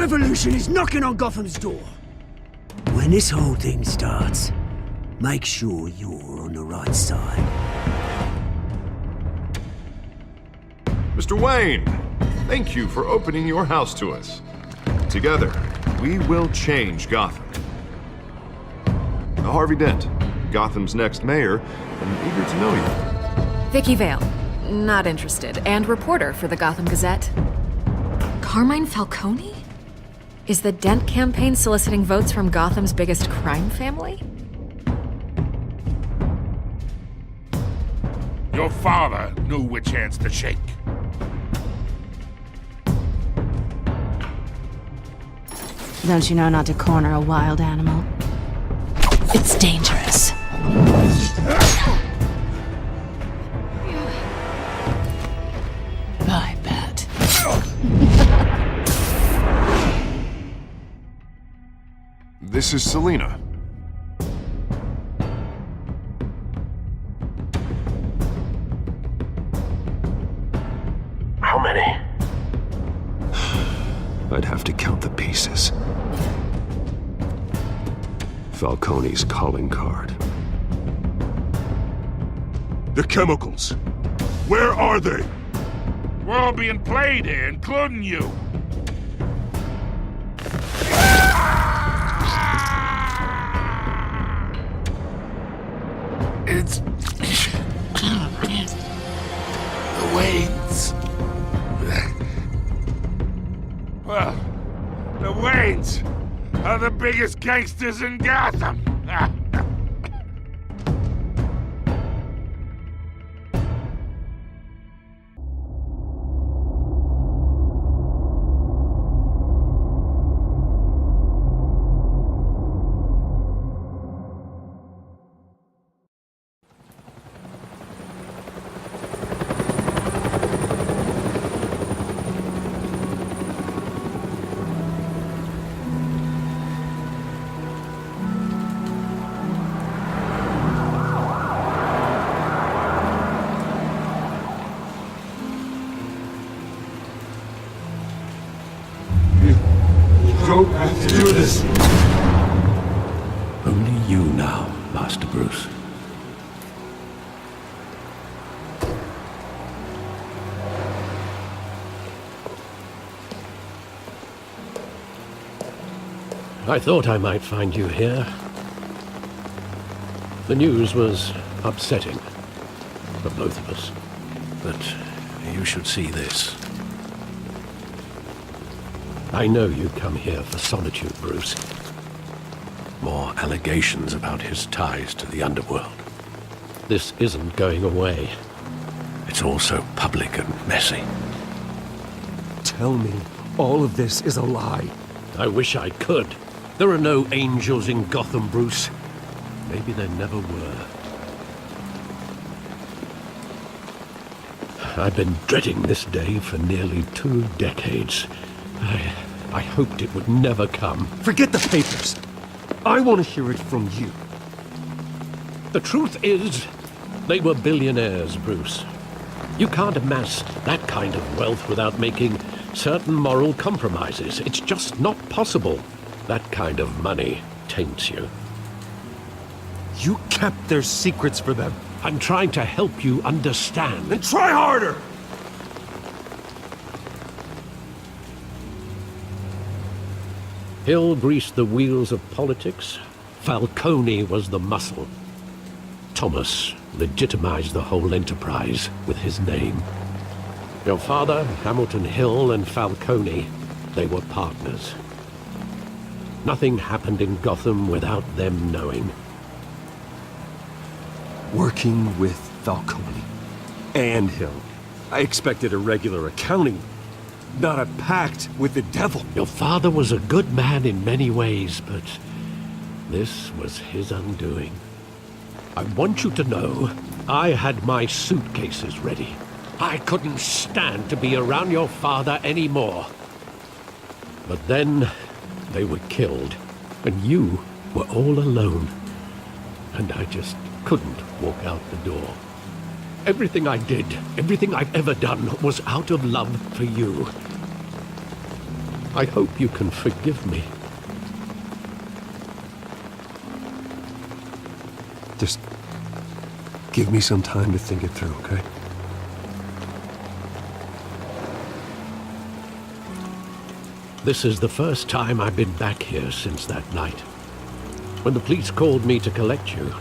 revolution is knocking on Gotham's door. When this whole thing starts, make sure you're on the right side. Mr. Wayne, thank you for opening your house to us. Together, we will change Gotham. Harvey Dent, Gotham's next mayor, and eager to know you. Vicky Vale, not interested, and reporter for the Gotham Gazette. Carmine Falcone? Is the Dent campaign soliciting votes from Gotham's biggest crime family? Your father knew which hands to shake. Don't you know not to corner a wild animal? It's dangerous. I bet. This is Selina. How many? I'd have to count the pieces. Falcone's calling card. The chemicals. Where are they? We're all being played here, including you. It's... the Waynes. Well, the Waynes are the biggest gangsters in Gotham. Don't have to do this. Only you now, Master Bruce. I thought I might find you here. The news was upsetting for both of us. But you should see this. I know you come here for solitude, Bruce. More allegations about his ties to the underworld. This isn't going away. It's all so public and messy. Tell me all of this is a lie. I wish I could. There are no angels in Gotham, Bruce. Maybe there never were. I've been dreading this day for nearly 2 decades. I hoped it would never come. Forget the papers. I want to hear it from you. The truth is, they were billionaires, Bruce. You can't amass that kind of wealth without making certain moral compromises. It's just not possible. That kind of money taints you. You kept their secrets for them. I'm trying to help you understand. Then try harder! Hill greased the wheels of politics. Falcone was the muscle. Thomas legitimized the whole enterprise with his name. Your father, Hamilton Hill, and Falcone, they were partners. Nothing happened in Gotham without them knowing. Working with Falcone and Hill. I expected a regular accounting, not a pact with the devil. Your father was a good man in many ways, but this was his undoing. I want you to know, I had my suitcases ready. I couldn't stand to be around your father anymore. But then, they were killed, and you were all alone. And I just couldn't walk out the door. Everything I did, everything I've ever done, was out of love for you. I hope you can forgive me. Just give me some time to think it through, okay? This is the first time I've been back here since that night. When the police called me to collect you,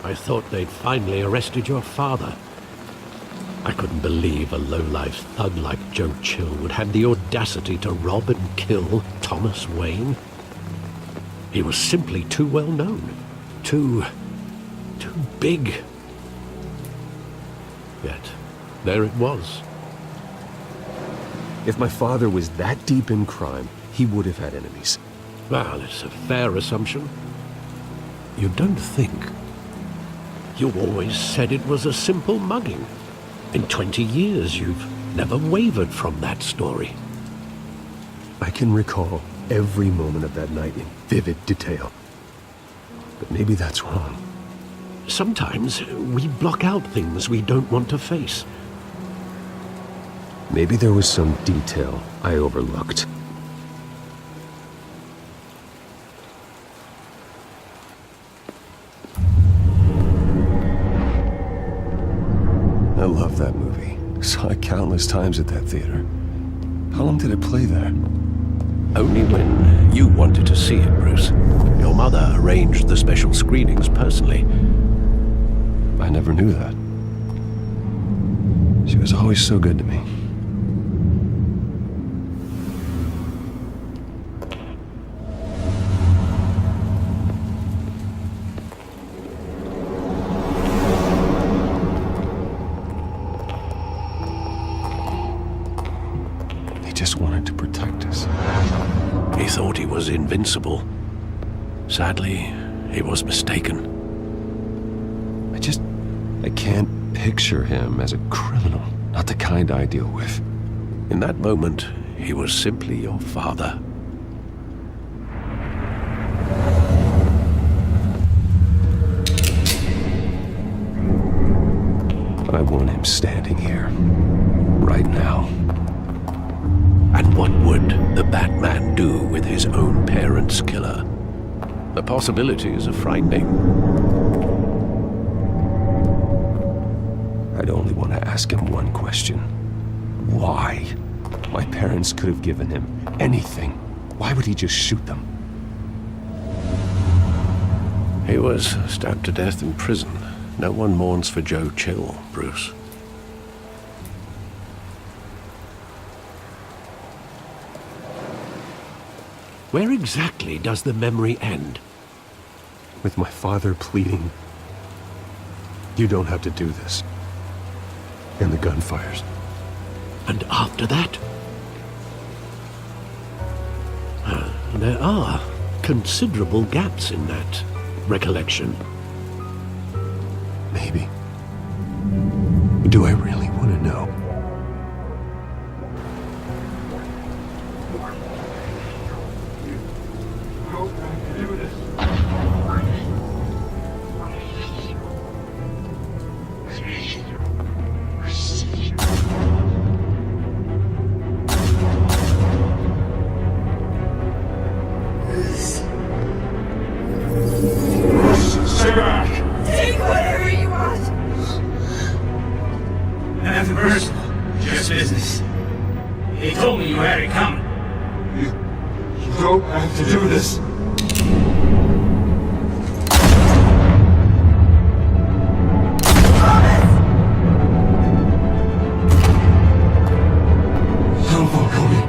I thought they'd finally arrested your father. I couldn't believe a low-life thug like Joe Chill would have the audacity to rob and kill Thomas Wayne. He was simply too well known. Too big. Yet, there it was. If my father was that deep in crime, he would have had enemies. Well, it's a fair assumption. You don't think? You always said it was a simple mugging. In 20 years, you've never wavered from that story. I can recall every moment of that night in vivid detail. But maybe that's wrong. Sometimes we block out things we don't want to face. Maybe there was some detail I overlooked. I love that movie. Saw it countless times at that theater. How long did it play there? Only when you wanted to see it, Bruce. Your mother arranged the special screenings personally. I never knew that. She was always so good to me. He just wanted to protect us. He thought he was invincible. Sadly, he was mistaken. I can't picture him as a criminal, not the kind I deal with. In that moment, he was simply your father. But I want him standing here, right now. And what would the Batman do with his own parents' killer? The possibilities are frightening. I'd only want to ask him one question. Why? My parents could have given him anything. Why would he just shoot them? He was stabbed to death in prison. No one mourns for Joe Chill, Bruce. Where exactly does the memory end? With my father pleading, "You don't have to do this." And the gunfires. And after that? There are considerable gaps in that recollection. Maybe. Do I really want to know? Take whatever you want. Nothing personal, just business. He told me you had it coming. You don't have to do this. Don't follow me.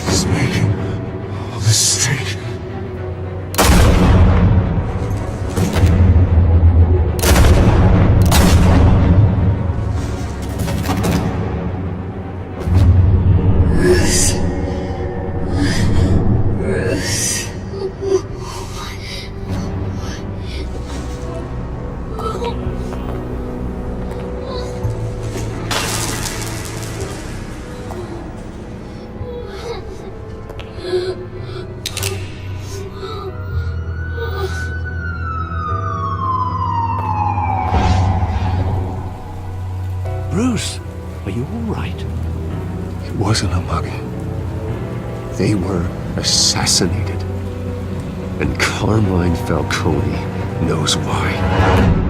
He's making a mistake. Bruce, are you all right? It wasn't a mugging. They were assassinated. And Carmine Falcone knows why.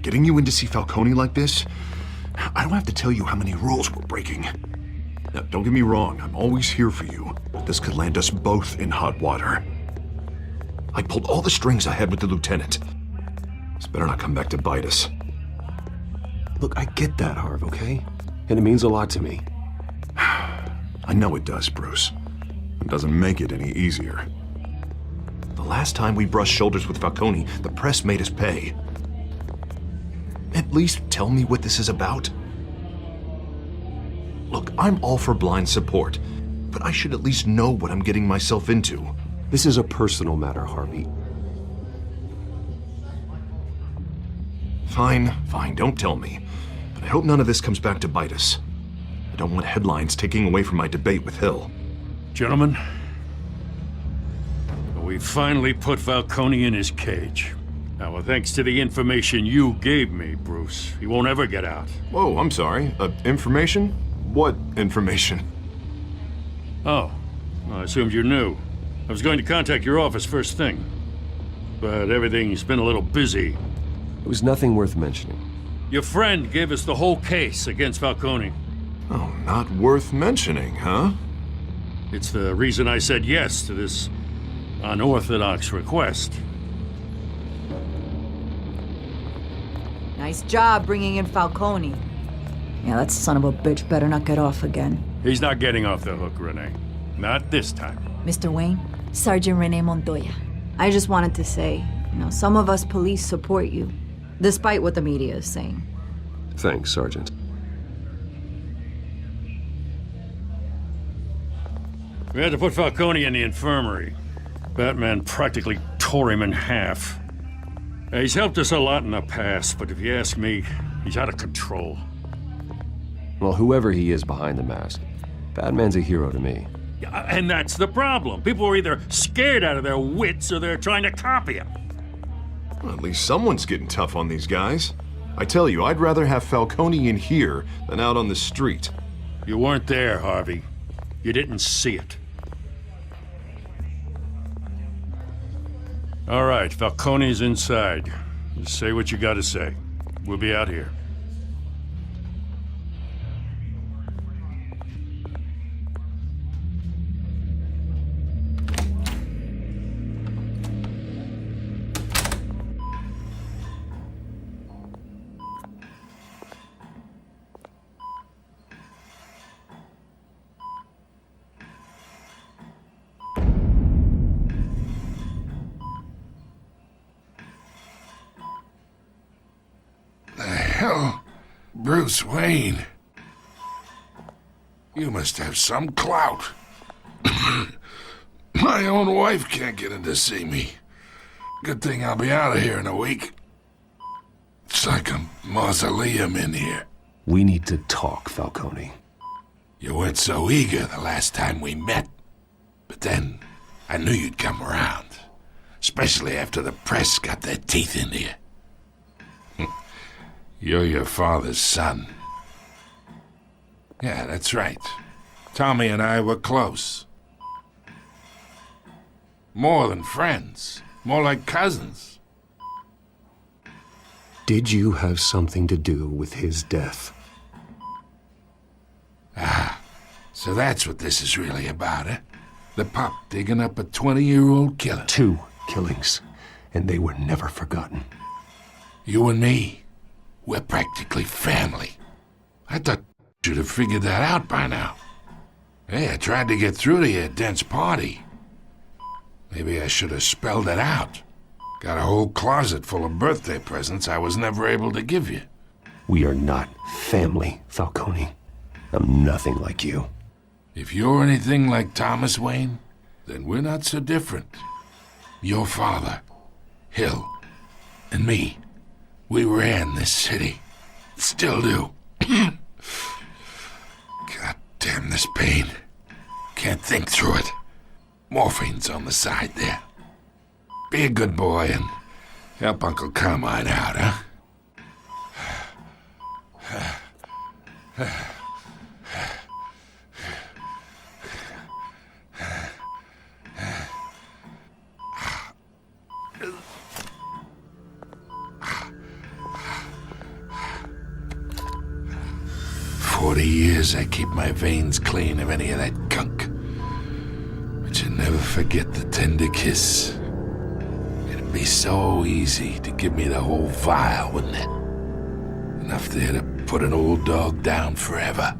Getting you in to see Falcone like this? I don't have to tell you how many rules we're breaking. Now, don't get me wrong, I'm always here for you, but this could land us both in hot water. I pulled all the strings I had with the lieutenant. This better not come back to bite us. Look, I get that, Harv, okay? And it means a lot to me. I know it does, Bruce. It doesn't make it any easier. The last time we brushed shoulders with Falcone, the press made us pay. At least tell me what this is about. Look, I'm all for blind support, but I should at least know what I'm getting myself into. This is a personal matter, Harvey. Fine, don't tell me. But I hope none of this comes back to bite us. I don't want headlines taking away from my debate with Hill. Gentlemen, we finally put Falcone in his cage. Now, thanks to the information you gave me, Bruce, he won't ever get out. Whoa, I'm sorry. Information? What information? Oh, I assumed you knew. I was going to contact your office first thing, but everything's been a little busy. It was nothing worth mentioning. Your friend gave us the whole case against Falcone. Oh, not worth mentioning, huh? It's the reason I said yes to this unorthodox request. Nice job bringing in Falcone. Yeah, that son of a bitch better not get off again. He's not getting off the hook, Renee. Not this time. Mr. Wayne, Sergeant Renee Montoya. I just wanted to say, some of us police support you, despite what the media is saying. Thanks, Sergeant. We had to put Falcone in the infirmary. Batman practically tore him in half. He's helped us a lot in the past, but if you ask me, he's out of control. Well, whoever he is behind the mask, Batman's a hero to me. Yeah, and that's the problem. People are either scared out of their wits or they're trying to copy him. Well, at least someone's getting tough on these guys. I tell you, I'd rather have Falcone in here than out on the street. You weren't there, Harvey. You didn't see it. All right, Falcone's inside. Just say what you gotta say. We'll be out here. Hell, Bruce Wayne. You must have some clout. My own wife can't get in to see me. Good thing I'll be out of here in a week. It's like a mausoleum in here. We need to talk, Falcone. You weren't so eager the last time we met. But then, I knew you'd come around. Especially after the press got their teeth into you. You're your father's son. Yeah, that's right. Tommy and I were close. More than friends. More like cousins. Did you have something to do with his death? Ah, so that's what this is really about, eh? The pup digging up a 20-year-old killer. 2 killings, and they were never forgotten. You and me, we're practically family. I thought you'd have figured that out by now. Hey, I tried to get through to you at Dent's party. Maybe I should have spelled it out. Got a whole closet full of birthday presents I was never able to give you. We are not family, Falcone. I'm nothing like you. If you're anything like Thomas Wayne, then we're not so different. Your father, Hill, and me, we ran this city. Still do. God damn this pain. Can't think through it. Morphine's on the side there. Be a good boy and help Uncle Carmine out, huh? 40 years I keep my veins clean of any of that gunk. But you never forget the tender kiss. It'd be so easy to give me the whole vial, wouldn't it? Enough there to put an old dog down forever.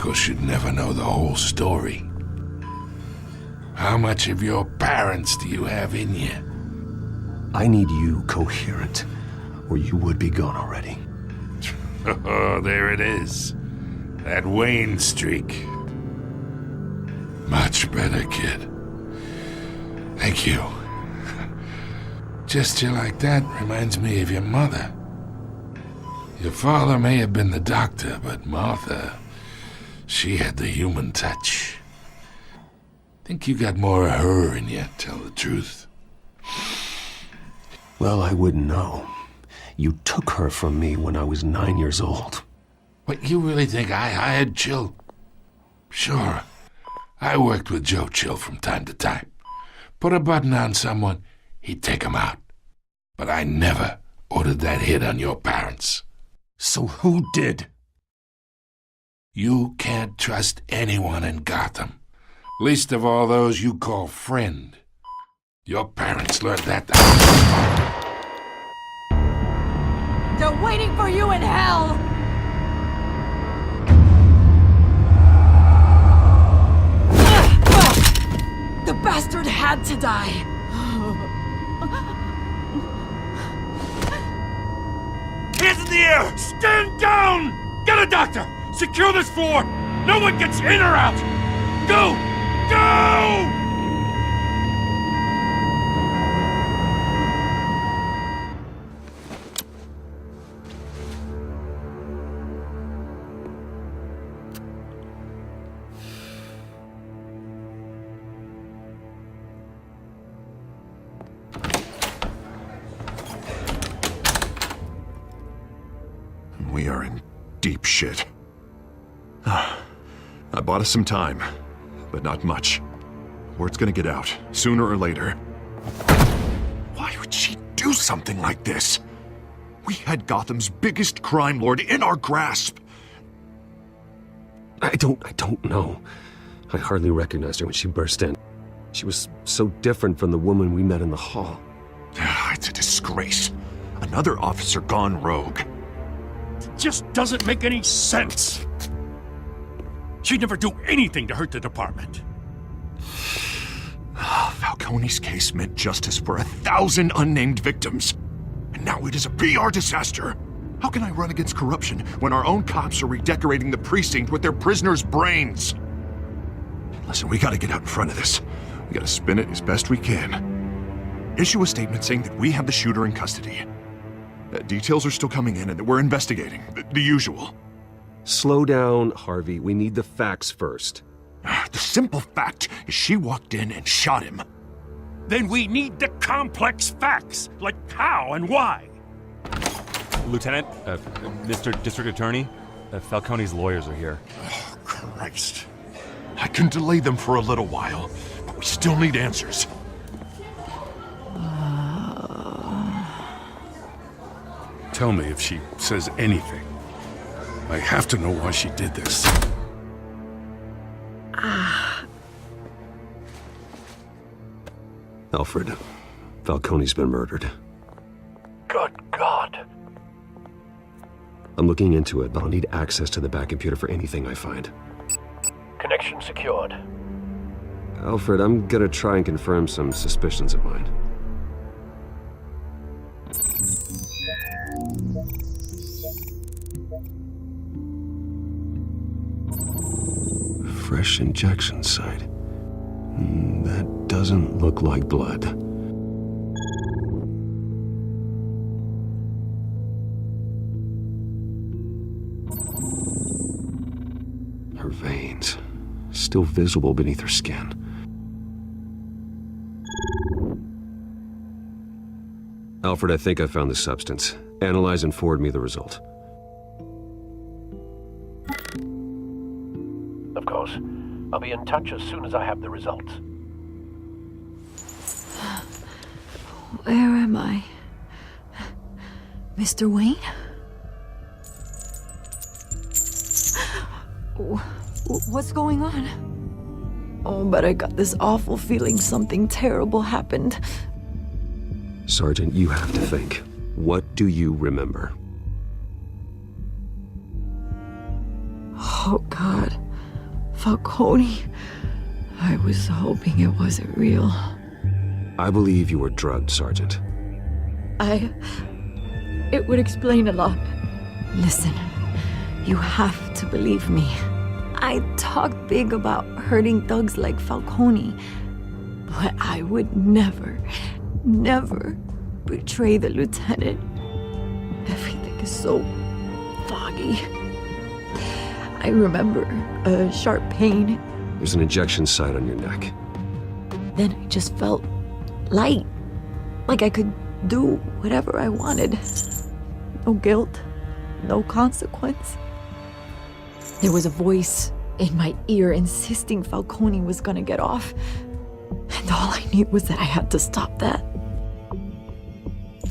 'Course you'd never know the whole story. How much of your parents do you have in you? I need you coherent, or you would be gone already. Oh, there it is. That Wayne streak. Much better, kid. Thank you. Gesture like that reminds me of your mother. Your father may have been the doctor, but Martha, she had the human touch. Think you got more of her in you, tell the truth. Well, I wouldn't know. You took her from me when I was 9 years old. What, you really think I hired Chill? Sure. I worked with Joe Chill from time to time. Put a button on someone, he'd take him out. But I never ordered that hit on your parents. So who did? You can't trust anyone in Gotham. Least of all those you call friend. Your parents learned that. They're waiting for you in hell! The bastard had to die! Hands in the air! Stand down! Get a doctor! Secure this floor! No one gets in or out! Go! Go! We are in deep shit. I bought us some time, but not much. Word's gonna get out, sooner or later. Why would she do something like this? We had Gotham's biggest crime lord in our grasp. I don't know. I hardly recognized her when she burst in. She was so different from the woman we met in the hall. It's a disgrace. Another officer gone rogue. Just doesn't make any sense. She'd never do anything to hurt the department. Falcone's case meant justice for 1,000 unnamed victims. And now it is a PR disaster. How can I run against corruption when our own cops are redecorating the precinct with their prisoners' brains? Listen, we gotta get out in front of this. We gotta spin it as best we can. Issue a statement saying that we have the shooter in custody. Details are still coming in and that we're investigating. The usual. Slow down, Harvey. We need the facts first. The simple fact is she walked in and shot him. Then we need the complex facts, like how and why. Lieutenant, Mr. District Attorney, Falcone's lawyers are here. Oh, Christ. I can delay them for a little while, but we still need answers. Tell me if she says anything. I have to know why she did this. Alfred, Falcone's been murdered. Good God. I'm looking into it, but I'll need access to the back computer for anything I find. Connection secured. Alfred, I'm gonna try and confirm some suspicions of mine. Fresh injection site. That doesn't look like blood. Her veins, still visible beneath her skin. Alfred, I think I found the substance. Analyze and forward me the result. Of course. I'll be in touch as soon as I have the results. Where am I? Mr. Wayne? What's going on? Oh, but I got this awful feeling something terrible happened. Sergeant, you have to think. What do you remember? Oh, God. Falcone. I was hoping it wasn't real. I believe you were drugged, Sergeant. It would explain a lot. Listen, you have to believe me. I talked big about hurting thugs like Falcone, but I would never betray the lieutenant. Everything is so foggy. I remember a sharp pain. There's an injection site on your neck. Then I just felt light, like I could do whatever I wanted. No guilt, no consequence. There was a voice in my ear insisting Falcone was gonna get off. And all I knew was that I had to stop that.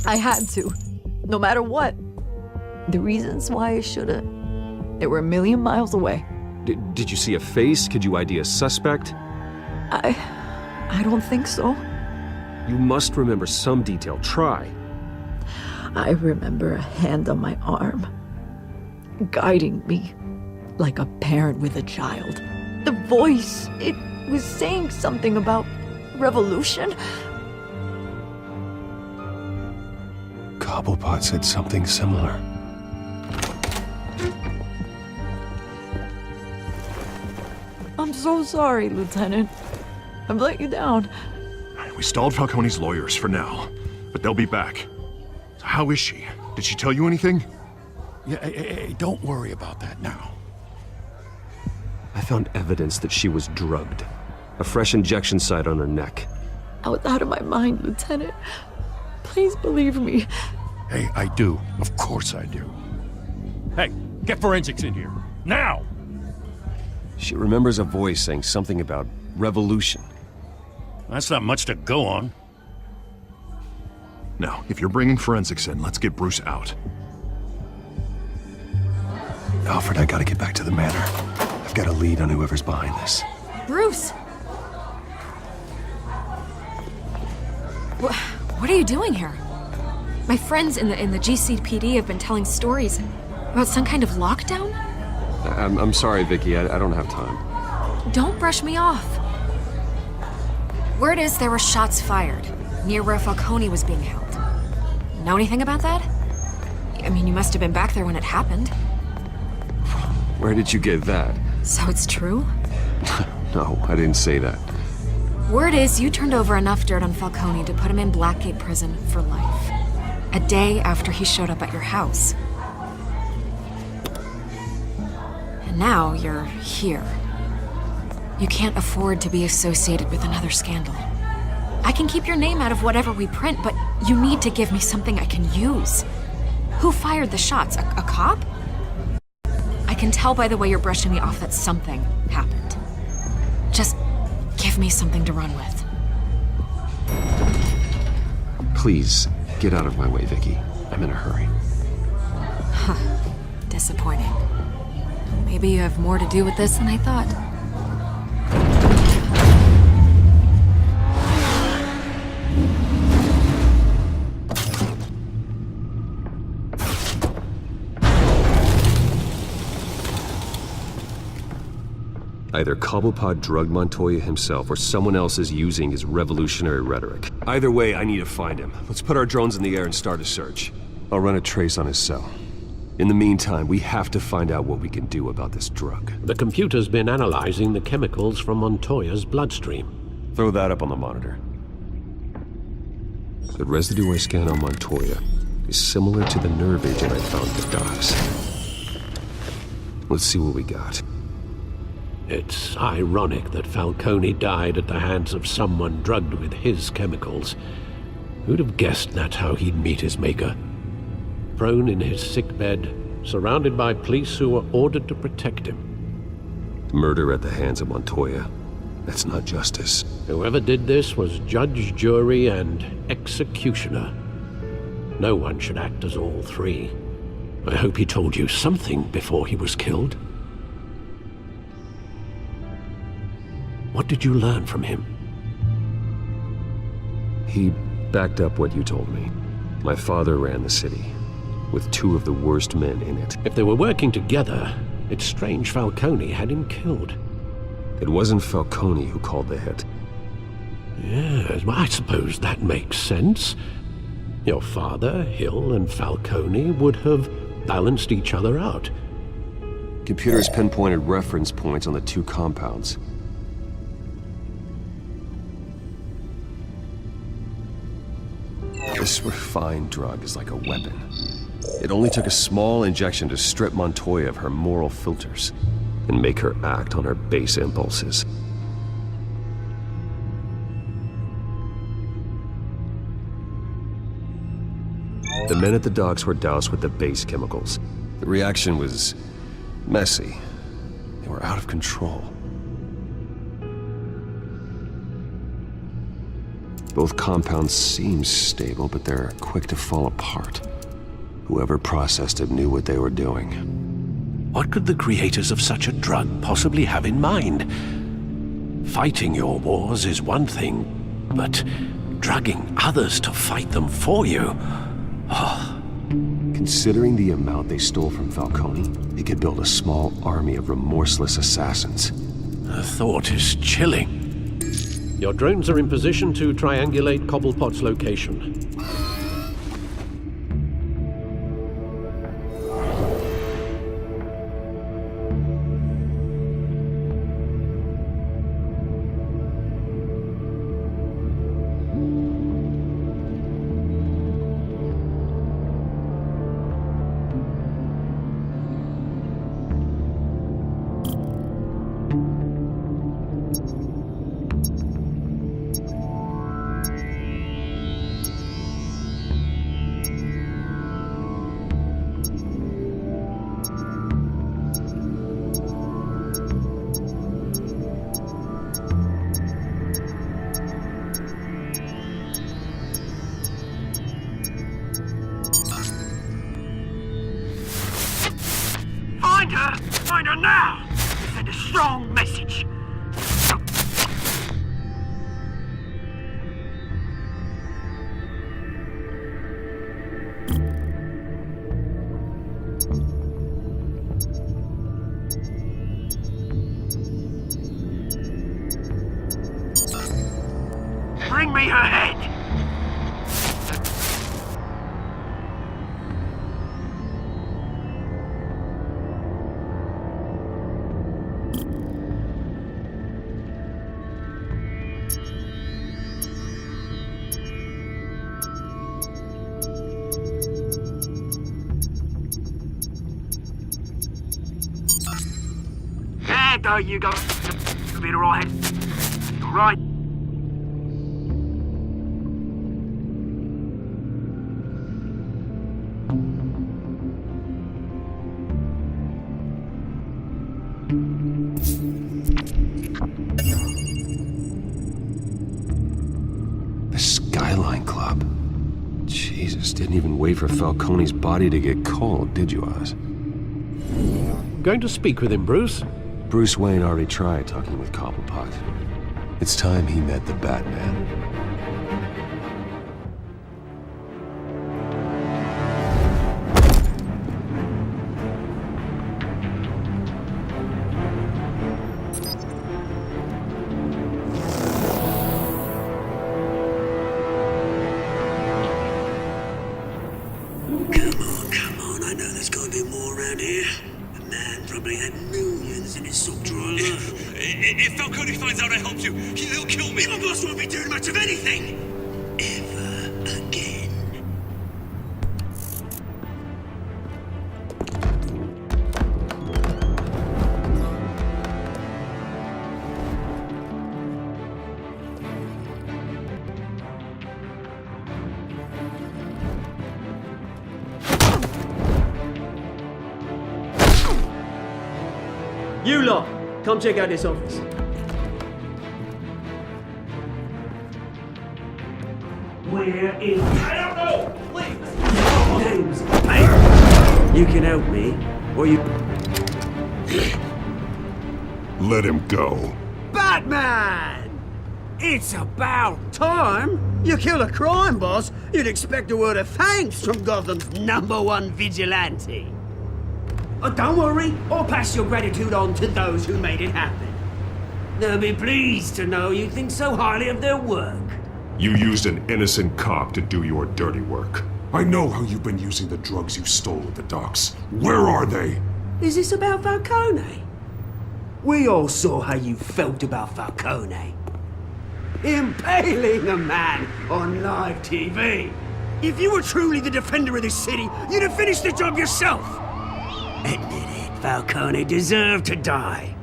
I had to, no matter what. The reasons why I should've, they were a million miles away. Did you see a face? Could you ID a suspect? I don't think so. You must remember some detail. Try. I remember a hand on my arm, guiding me like a parent with a child. The voice, it was saying something about revolution. Cobblepot said something similar. I'm so sorry, Lieutenant. I've let you down. We stalled Falcone's lawyers for now, but they'll be back. So how is she? Did she tell you anything? Yeah, hey, don't worry about that now. I found evidence that she was drugged. A fresh injection site on her neck. I was out of my mind, Lieutenant. Please believe me. Hey, I do. Of course I do. Hey, get forensics in here. Now! She remembers a voice saying something about revolution. That's not much to go on. Now, if you're bringing forensics in, let's get Bruce out. Alfred, I gotta get back to the manor. I've got a lead on whoever's behind this. Bruce! What are you doing here? My friends in the GCPD have been telling stories about some kind of lockdown? I'm sorry, Vicky. I don't have time. Don't brush me off. Word is there were shots fired near where Falcone was being held. Know anything about that? I mean, you must have been back there when it happened. Where did you get that? So it's true? No, I didn't say that. Word is you turned over enough dirt on Falcone to put him in Blackgate Prison for life. A day after he showed up at your house. And now you're here. You can't afford to be associated with another scandal. I can keep your name out of whatever we print, but you need to give me something I can use. Who fired the shots? A cop? I can tell by the way you're brushing me off that something happened. Just give me something to run with. Please, get out of my way, Vicky. I'm in a hurry. Huh. Disappointing. Maybe you have more to do with this than I thought. Either Cobblepot drugged Montoya himself or someone else is using his revolutionary rhetoric. Either way, I need to find him. Let's put our drones in the air and start a search. I'll run a trace on his cell. In the meantime, we have to find out what we can do about this drug. The computer's been analyzing the chemicals from Montoya's bloodstream. Throw that up on the monitor. The residue I scanned on Montoya is similar to the nerve agent I found at the docks. Let's see what we got. It's ironic that Falcone died at the hands of someone drugged with his chemicals. Who'd have guessed that's how he'd meet his maker? Prone in his sickbed, surrounded by police who were ordered to protect him. Murder at the hands of Montoya. That's not justice. Whoever did this was judge, jury, and executioner. No one should act as all three. I hope he told you something before he was killed. What did you learn from him? He backed up what you told me. My father ran the city, with 2 of the worst men in it. If they were working together, it's strange Falcone had him killed. It wasn't Falcone who called the hit. Yes, well, I suppose that makes sense. Your father, Hill, and Falcone would have balanced each other out. Computers pinpointed reference points on the 2 compounds. This refined drug is like a weapon. It only took a small injection to strip Montoya of her moral filters and make her act on her base impulses. The men at the docks were doused with the base chemicals. The reaction was messy. They were out of control. Both compounds seem stable, but they're quick to fall apart. Whoever processed it knew what they were doing. What could the creators of such a drug possibly have in mind? Fighting your wars is one thing, but drugging others to fight them for you? Oh. Considering the amount they stole from Falcone, they could build a small army of remorseless assassins. The thought is chilling. Your drones are in position to triangulate Cobblepot's location. Find her now! Send a strong message. Bring me her head! There you go. You'll be alright. Alright. The Skyline Club. Jesus, didn't even wait for Falcone's body to get cold, did you, Oz? Going to speak with him, Bruce? Bruce Wayne already tried talking with Cobblepot. It's time he met the Batman. Come on, I know there's gotta be more around here. The man probably had millions in his sock drawer alone. If Falcone finds out I helped you, he'll kill me. Your boss won't be doing much of anything. Ever again. You lot, come check out this office. We're in. I don't know! Please! Names. Hey! You can help me, or you. Let him go. Batman! It's about time. You kill a crime boss, you'd expect a word of thanks from Gotham's #1 vigilante. Oh, don't worry, I'll pass your gratitude on to those who made it happen. They'll be pleased to know you think so highly of their work. You used an innocent cop to do your dirty work. I know how you've been using the drugs you stole at the docks. Where are they? Is this about Falcone? We all saw how you felt about Falcone. Impaling a man on live TV. If you were truly the defender of this city, you'd have finished the job yourself. Admit it, Falcone deserved to die.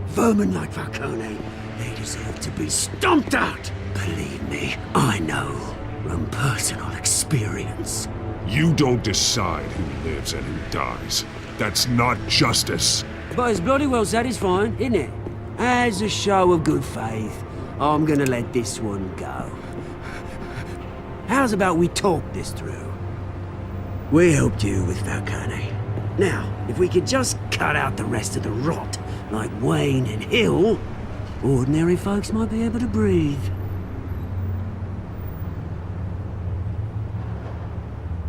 Vermin like Falcone, they deserve to be stomped out. Believe me, I know from personal experience. You don't decide who lives and who dies. That's not justice. But it's bloody well satisfying, isn't it? As a show of good faith, I'm gonna let this one go. How's about we talk this through? We helped you with Falcone. Now, if we could just cut out the rest of the rot, like Wayne and Hill, ordinary folks might be able to breathe.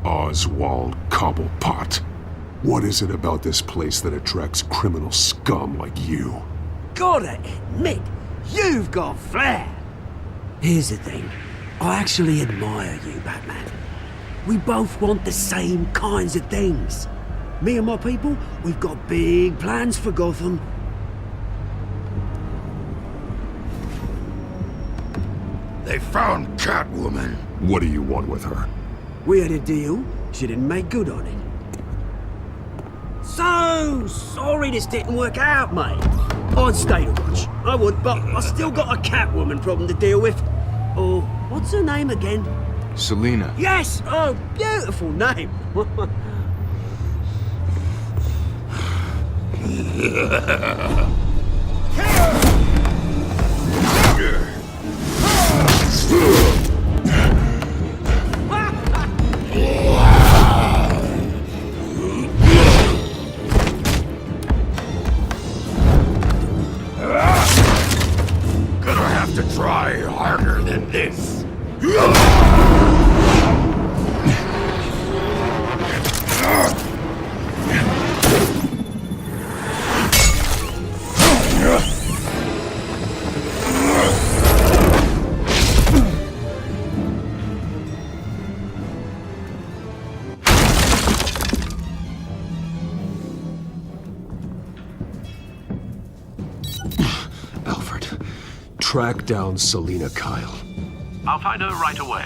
Oswald Cobblepot. What is it about this place that attracts criminal scum like you? Gotta admit, you've got flair. Here's the thing. I actually admire you, Batman. We both want the same kinds of things. Me and my people, we've got big plans for Gotham. They found Catwoman. What do you want with her? We had a deal. She didn't make good on it. So sorry this didn't work out, mate. I'd stay to watch. I would, but I still got a Catwoman problem to deal with. Oh, what's her name again? Selina. Yes! Oh, beautiful name. Gonna have to try harder than this. Track down Selina Kyle. I'll find her right away.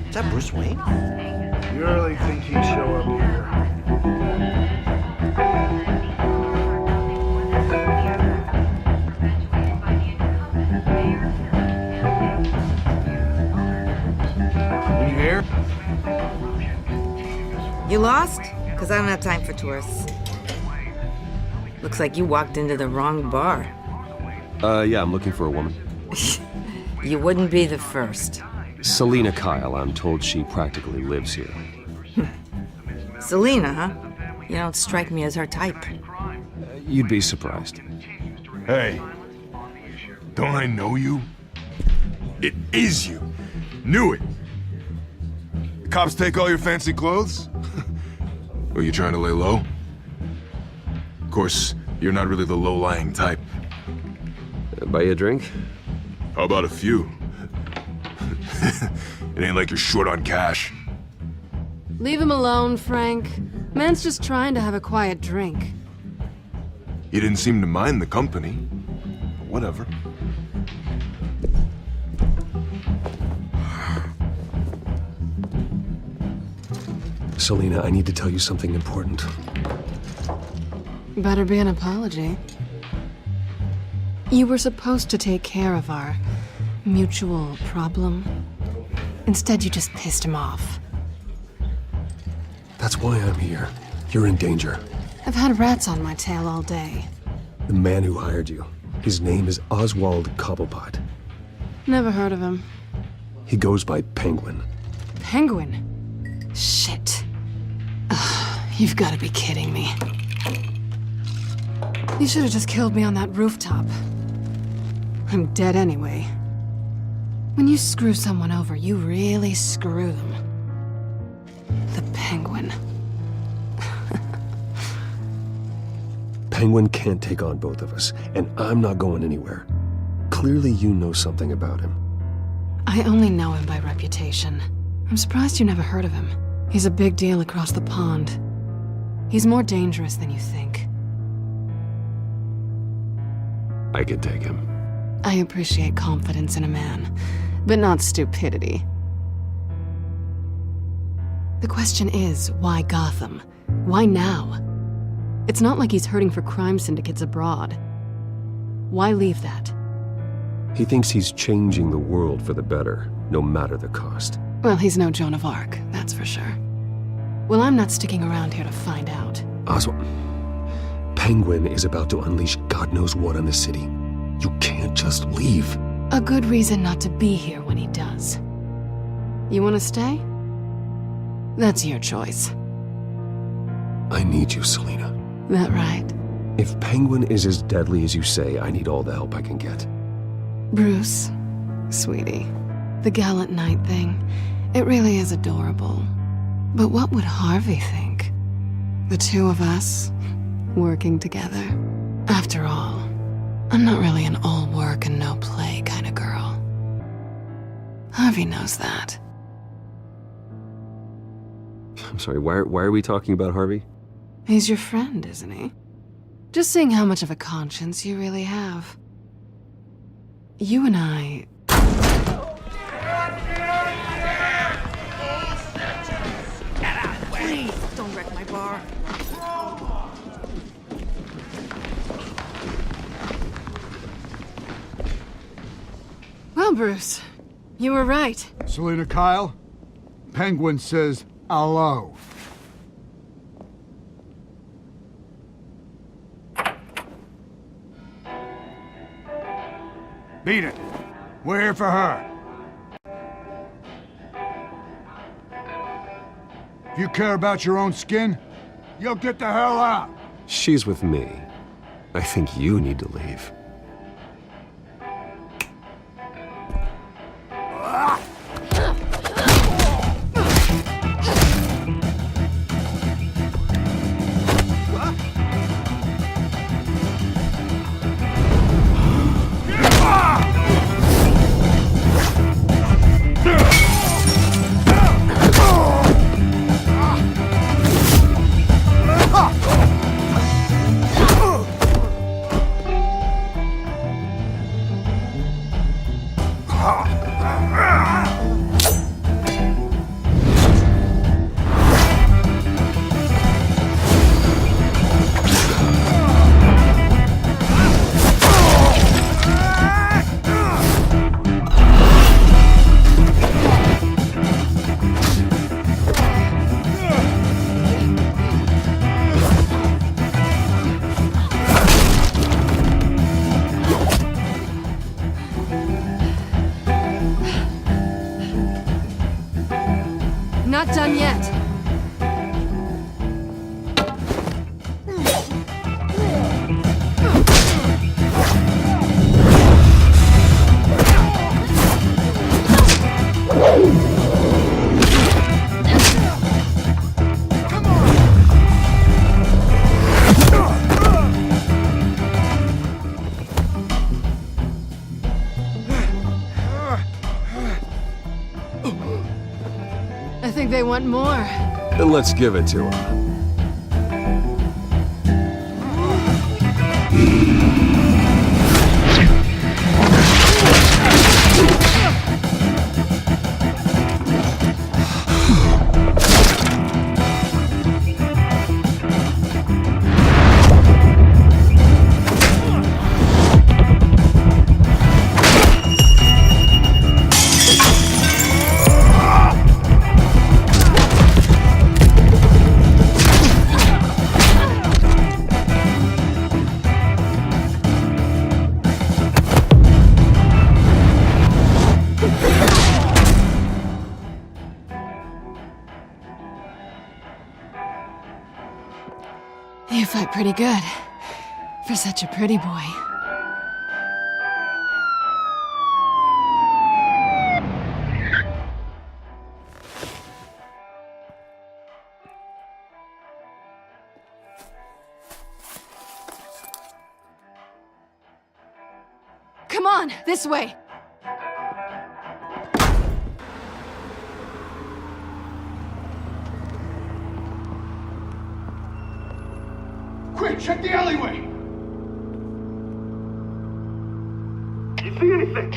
Is that Bruce Wayne? You really think he'd show up here? You here? You lost? Because I don't have time for tourists. Looks like you walked into the wrong bar. Yeah, I'm looking for a woman. You wouldn't be the first. Selina Kyle, I'm told she practically lives here. Selina, huh? You don't strike me as her type. You'd be surprised. Hey, don't I know you? It is you. Knew it. The cops take all your fancy clothes? Are you trying to lay low? Of course, you're not really the low-lying type. Buy you a drink? How about a few? It ain't like you're short on cash. Leave him alone, Frank. Man's just trying to have a quiet drink. He didn't seem to mind the company. But whatever. Selina, I need to tell you something important. Better be an apology. You were supposed to take care of our mutual problem. Instead, you just pissed him off. That's why I'm here. You're in danger. I've had rats on my tail all day. The man who hired you, his name is Oswald Cobblepot. Never heard of him. He goes by Penguin. Penguin? Shit. Ugh, you've got to be kidding me. You should have just killed me on that rooftop. I'm dead anyway. When you screw someone over, you really screw them. The Penguin. Penguin can't take on both of us, and I'm not going anywhere. Clearly you know something about him. I only know him by reputation. I'm surprised you never heard of him. He's a big deal across the pond. He's more dangerous than you think. I can take him. I appreciate confidence in a man, but not stupidity. The question is, why Gotham? Why now? It's not like he's hurting for crime syndicates abroad. Why leave that? He thinks he's changing the world for the better, no matter the cost. Well, he's no Joan of Arc, that's for sure. Well, I'm not sticking around here to find out. Oswald, Penguin is about to unleash God knows what on the city. You can't just leave. A good reason not to be here when he does. You want to stay? That's your choice. I need you, Selina. That right? If Penguin is as deadly as you say, I need all the help I can get. Bruce, sweetie, the gallant knight thing, it really is adorable. But what would Harvey think? The two of us, working together? After all, I'm not really an all work and no play kind of girl. Harvey knows that. I'm sorry, why are we talking about Harvey? He's your friend, isn't he? Just seeing how much of a conscience you really have. You and I... Please, don't wreck my bar. Well, Bruce, you were right. Selina Kyle, Penguin says hello. Beat it. We're here for her. If you care about your own skin, you'll get the hell out. She's with me. I think you need to leave. Not done yet. I think they want more. Then let's give it to them. You fight pretty good. For such a pretty boy. Come on, this way! Quick, check the alleyway! You see anything?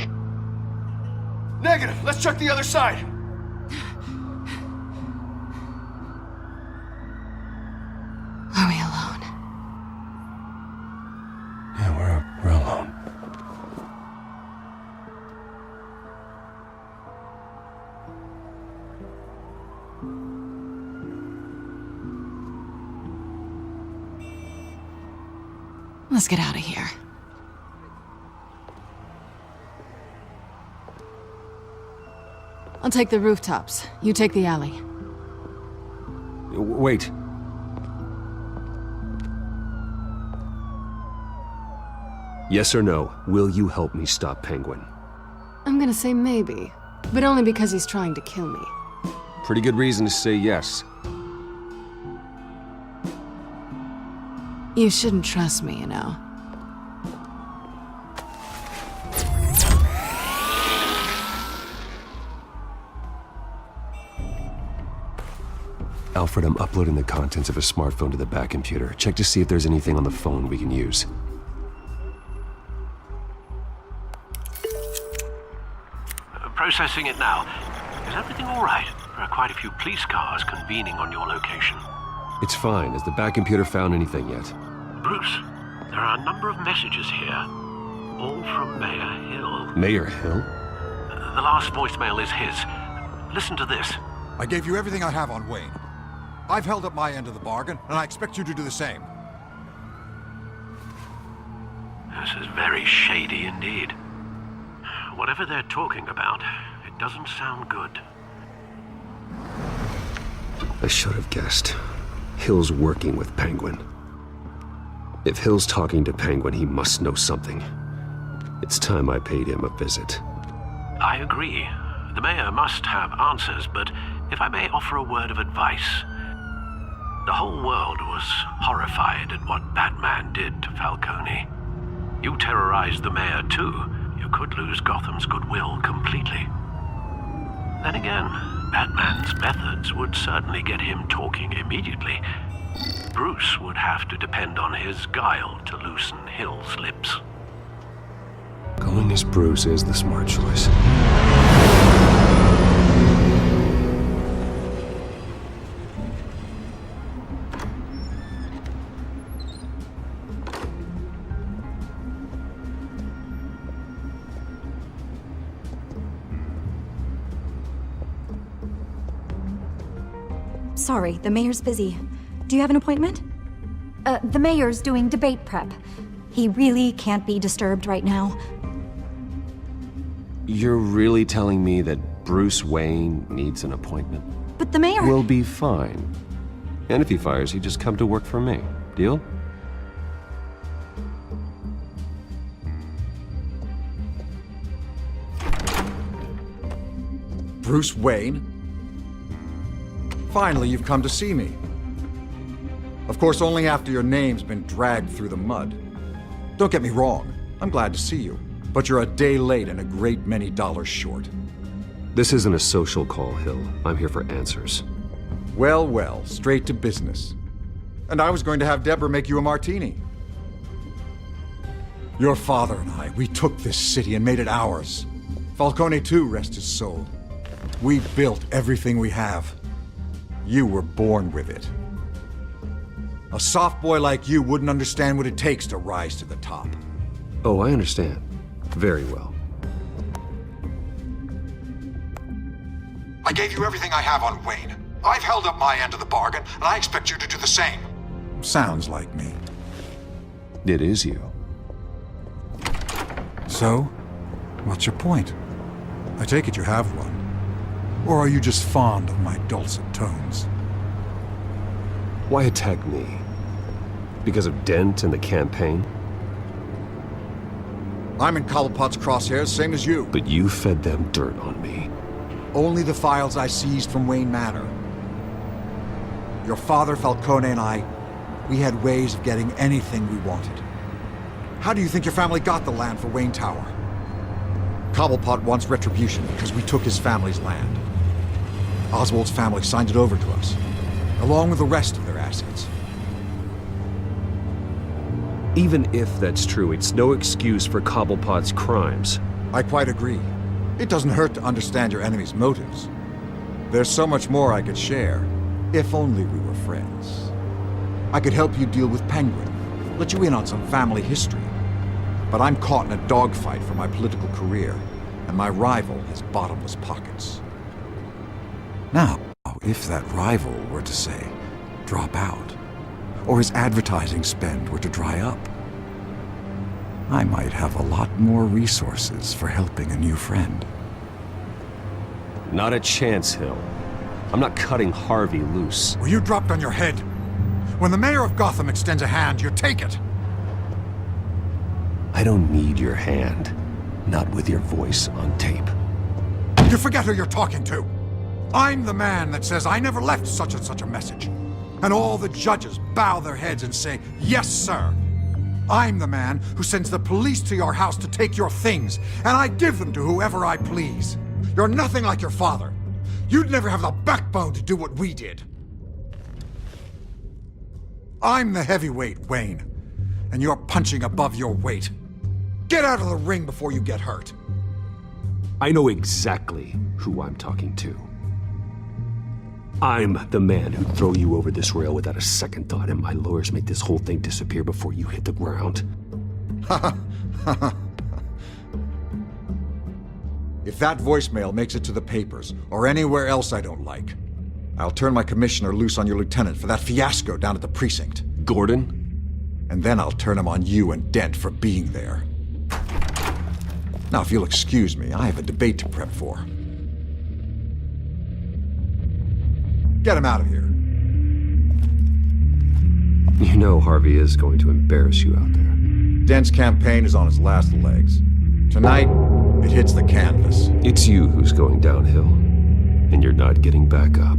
Negative. Let's check the other side. Are we alone? Yeah, we're alone. Let's get out of here. I'll take the rooftops. You take the alley. Wait. Yes or no, will you help me stop Penguin? I'm gonna say maybe, but only because he's trying to kill me. Pretty good reason to say yes. You shouldn't trust me, you know. Alfred, I'm uploading the contents of a smartphone to the back computer. Check to see if there's anything on the phone we can use. Processing it now. Is everything all right? There are quite a few police cars convening on your location. It's fine. Has the back computer found anything yet? Bruce, there are a number of messages here. All from Mayor Hill. Mayor Hill? The last voicemail is his. Listen to this. I gave you everything I have on Wayne. I've held up my end of the bargain, and I expect you to do the same. This is very shady indeed. Whatever they're talking about, it doesn't sound good. I should have guessed. Hill's working with Penguin. If Hill's talking to Penguin, he must know something. It's time I paid him a visit. I agree. The mayor must have answers, but if I may offer a word of advice. The whole world was horrified at what Batman did to Falcone. You terrorized the mayor too. You could lose Gotham's goodwill completely. Then again, Batman's methods would certainly get him talking immediately. Bruce would have to depend on his guile to loosen Hill's lips. Going as Bruce is the smart choice. Sorry, the mayor's busy. Do you have an appointment? The mayor's doing debate prep. He really can't be disturbed right now. You're really telling me that Bruce Wayne needs an appointment? But the mayor... Will be fine. And if he fires, you just come to work for me. Deal? Bruce Wayne? Finally, you've come to see me. Of course, only after your name's been dragged through the mud. Don't get me wrong, I'm glad to see you. But you're a day late and a great many dollars short. This isn't a social call, Hill. I'm here for answers. Well, well, straight to business. And I was going to have Deborah make you a martini. Your father and I, we took this city and made it ours. Falcone too, rest his soul. We built everything we have. You were born with it. A soft boy like you wouldn't understand what it takes to rise to the top. Oh, I understand. Very well. I gave you everything I have on Wayne. I've held up my end of the bargain, and I expect you to do the same. Sounds like me. It is you. So, what's your point? I take it you have one. Or are you just fond of my dulcet tones? Why attack me? Because of Dent and the campaign? I'm in Cobblepot's crosshairs, same as you. But you fed them dirt on me. Only the files I seized from Wayne Manor. Your father, Falcone, and I, we had ways of getting anything we wanted. How do you think your family got the land for Wayne Tower? Cobblepot wants retribution because we took his family's land. Oswald's family signed it over to us, along with the rest of their assets. Even if that's true, it's no excuse for Cobblepot's crimes. I quite agree. It doesn't hurt to understand your enemy's motives. There's so much more I could share, if only we were friends. I could help you deal with Penguin, let you in on some family history. But I'm caught in a dogfight for my political career, and my rival has bottomless pockets. Now, if that rival were to say, drop out, or his advertising spend were to dry up, I might have a lot more resources for helping a new friend. Not a chance, Hill. I'm not cutting Harvey loose. Were you dropped on your head? When the mayor of Gotham extends a hand, you take it. I don't need your hand. Not with your voice on tape. You forget who you're talking to. I'm the man that says I never left such and such a message. And all the judges bow their heads and say, yes, sir. I'm the man who sends the police to your house to take your things, and I give them to whoever I please. You're nothing like your father. You'd never have the backbone to do what we did. I'm the heavyweight, Wayne, and you're punching above your weight. Get out of the ring before you get hurt. I know exactly who I'm talking to. I'm the man who'd throw you over this rail without a second thought, and my lawyers make this whole thing disappear before you hit the ground. If that voicemail makes it to the papers, or anywhere else I don't like, I'll turn my commissioner loose on your lieutenant for that fiasco down at the precinct. Gordon? And then I'll turn him on you and Dent for being there. Now, if you'll excuse me, I have a debate to prep for. Get him out of here. You know Harvey is going to embarrass you out there. Dent's campaign is on its last legs. Tonight, it hits the canvas. It's you who's going downhill, and you're not getting back up.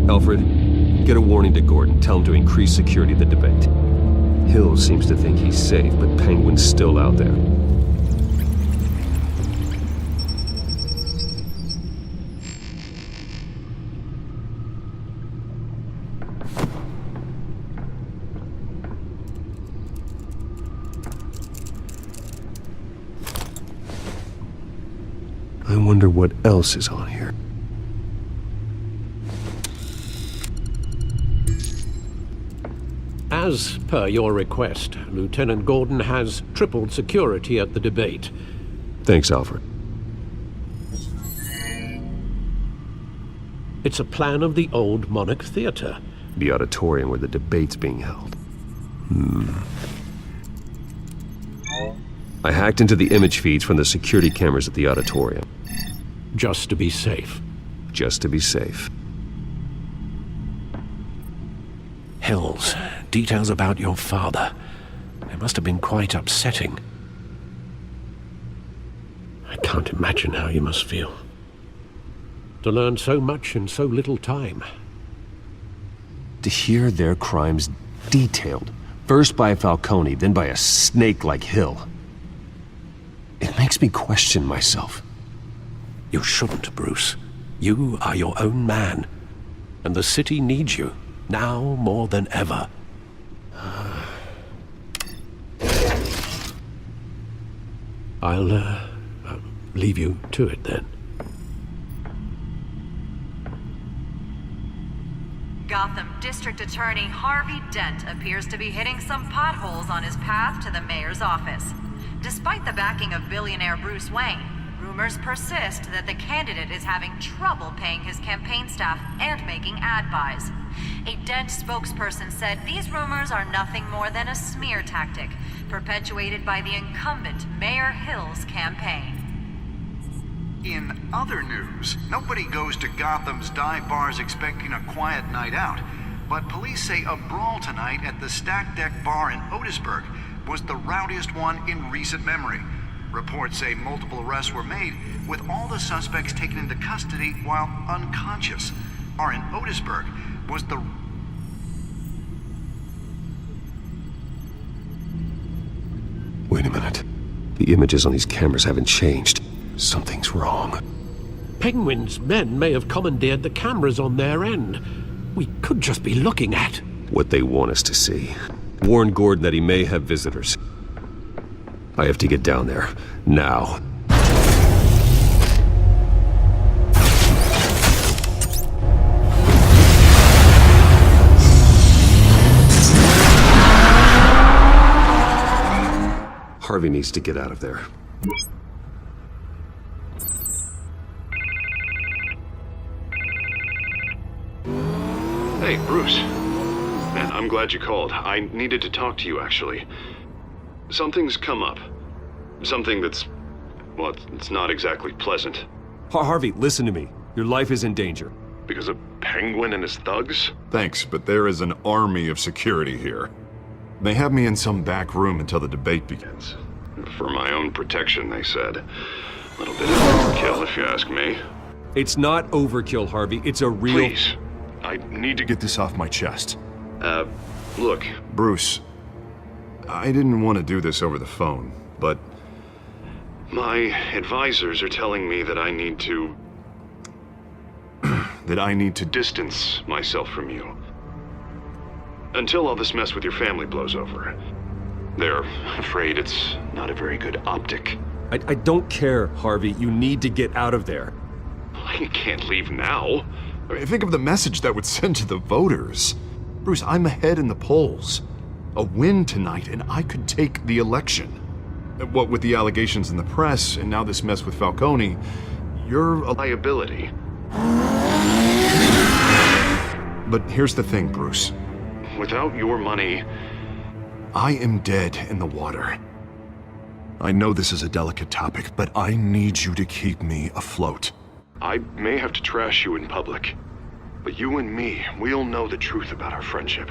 Alfred, get a warning to Gordon. Tell him to increase security of the debate. Hill seems to think he's safe, but Penguin's still out there. I wonder what else is on here. As per your request, Lieutenant Gordon has tripled security at the debate. Thanks, Alfred. It's a plan of the old Monarch Theater. The auditorium where the debate's being held. I hacked into the image feeds from the security cameras at the auditorium. Just to be safe. Just to be safe. Hills, details about your father. They must have been quite upsetting. I can't imagine how you must feel. To learn so much in so little time. To hear their crimes detailed, first by Falcone, then by a snake like Hill. It makes me question myself. You shouldn't, Bruce. You are your own man. And the city needs you, now more than ever. I'll leave you to it then. Gotham District Attorney Harvey Dent appears to be hitting some potholes on his path to the mayor's office. Despite the backing of billionaire Bruce Wayne, rumors persist that the candidate is having trouble paying his campaign staff and making ad buys. A Dent spokesperson said these rumors are nothing more than a smear tactic, perpetuated by the incumbent Mayor Hill's campaign. In other news, nobody goes to Gotham's dive bars expecting a quiet night out, but police say a brawl tonight at the Stack Deck Bar in Otisburg was the rowdiest one in recent memory. Reports say multiple arrests were made, with all the suspects taken into custody while unconscious. Bar in Otisburg was the... Wait a minute. The images on these cameras haven't changed. Something's wrong. Penguin's men may have commandeered the cameras on their end. We could just be looking at what they want us to see. Warn Gordon that he may have visitors. I have to get down there. Now. Harvey needs to get out of there. Hey, Bruce. Man, I'm glad you called. I needed to talk to you, actually. Something's come up. Something that's... well, it's not exactly pleasant. Harvey, listen to me. Your life is in danger. Because of Penguin and his thugs? Thanks, but there is an army of security here. They have me in some back room until the debate begins. For my own protection, they said. A little bit of overkill, if you ask me. It's not overkill, Harvey. It's a real... Please. I need to get this off my chest. Look. Bruce, I didn't want to do this over the phone, but... my advisors are telling me that I need to... that I need to distance myself from you. Until all this mess with your family blows over. They're afraid it's not a very good optic. I don't care, Harvey. You need to get out of there. You can't leave now. I mean, think of the message that would send to the voters. Bruce, I'm ahead in the polls. A win tonight, and I could take the election. What with the allegations in the press, and now this mess with Falcone, you're a liability. But here's the thing, Bruce. Without your money... I am dead in the water. I know this is a delicate topic, but I need you to keep me afloat. I may have to trash you in public, but you and me, we'll know the truth about our friendship.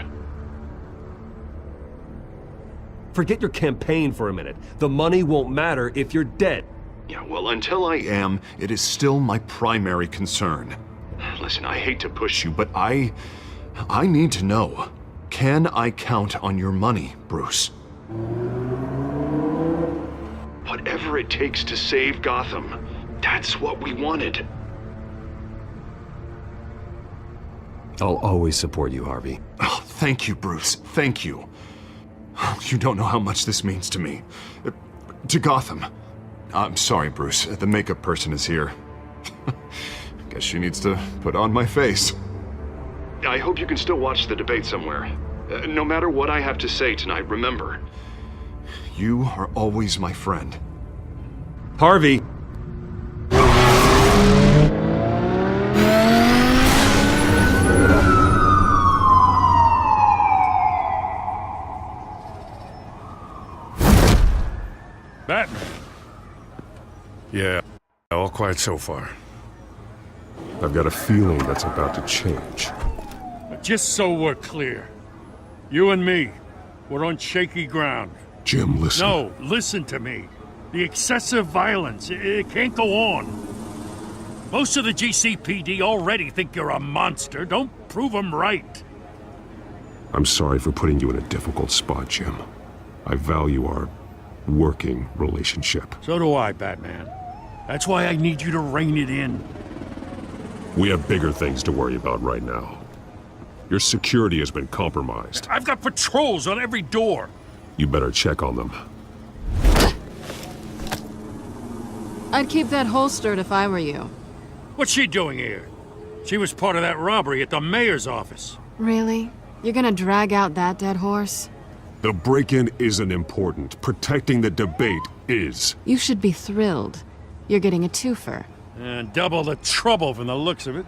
Forget your campaign for a minute. The money won't matter if you're dead. Yeah, well, until I am, it is still my primary concern. Listen, I hate to push you, but I need to know. Can I count on your money, Bruce? Whatever it takes to save Gotham, that's what we wanted. I'll always support you, Harvey. Oh, thank you, Bruce. Thank you. You don't know how much this means to me. To Gotham. I'm sorry, Bruce. The makeup person is here. Guess she needs to put on my face. I hope you can still watch the debate somewhere. No matter what I have to say tonight, remember. You are always my friend. Harvey! quiet so far. I've got a feeling that's about to change. Just so we're clear, you and me, we're on shaky ground. Jim, listen. No, listen to me. The excessive violence, it can't go on. Most of the GCPD already think you're a monster. Don't prove them right. I'm sorry for putting you in a difficult spot, Jim. I value our working relationship. So do I, Batman. That's why I need you to rein it in. We have bigger things to worry about right now. Your security has been compromised. I've got patrols on every door. You better check on them. I'd keep that holstered if I were you. What's she doing here? She was part of that robbery at the mayor's office. Really? You're gonna drag out that dead horse? The break-in isn't important. Protecting the debate is. You should be thrilled. You're getting a twofer. And double the trouble from the looks of it.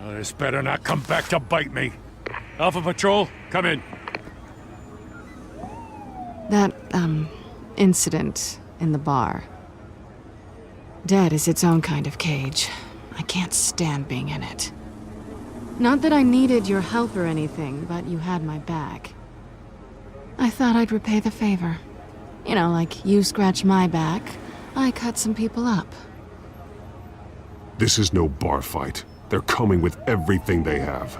Oh, this better not come back to bite me. Alpha Patrol, come in. That, incident in the bar. Dead is its own kind of cage. I can't stand being in it. Not that I needed your help or anything, but you had my back. I thought I'd repay the favor. You know, like you scratch my back, I cut some people up. This is no bar fight. They're coming with everything they have.